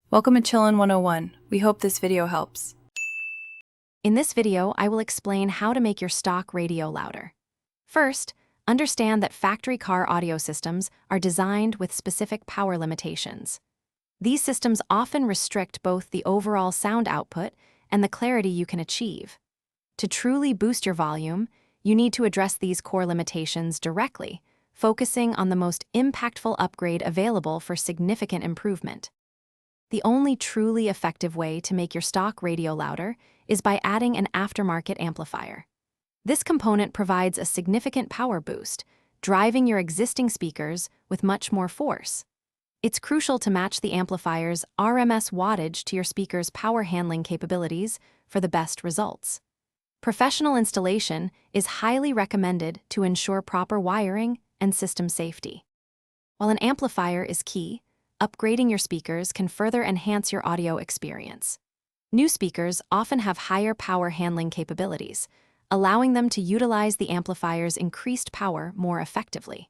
Welcome to Chillin' 101. We hope this video helps. In this video, I will explain how to make your stock radio louder. First, understand that factory car audio systems are designed with specific power limitations. These systems often restrict both the overall sound output and the clarity you can achieve. To truly boost your volume, you need to address these core limitations directly, focusing on the most impactful upgrade available for significant improvement. The only truly effective way to make your stock radio louder is by adding an aftermarket amplifier. This component provides a significant power boost, driving your existing speakers with much more force. It's crucial to match the amplifier's RMS wattage to your speaker's power handling capabilities for the best results. Professional installation is highly recommended to ensure proper wiring and system safety. While an amplifier is key, upgrading your speakers can further enhance your audio experience. New speakers often have higher power handling capabilities, allowing them to utilize the amplifier's increased power more effectively.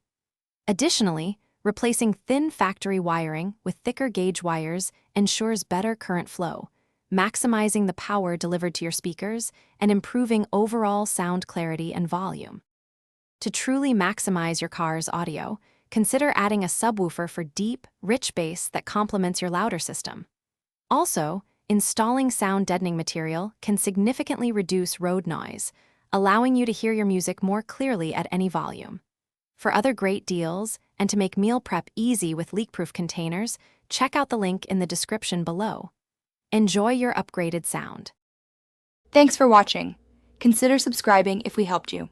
Additionally, replacing thin factory wiring with thicker gauge wires ensures better current flow, maximizing the power delivered to your speakers and improving overall sound clarity and volume. To truly maximize your car's audio, consider adding a subwoofer for deep, rich bass that complements your louder system. Also, installing sound deadening material can significantly reduce road noise, allowing you to hear your music more clearly at any volume. For other great deals, and to make meal prep easy with leak-proof containers, check out the link in the description below. Enjoy your upgraded sound. Thanks for watching. Consider subscribing if we helped you.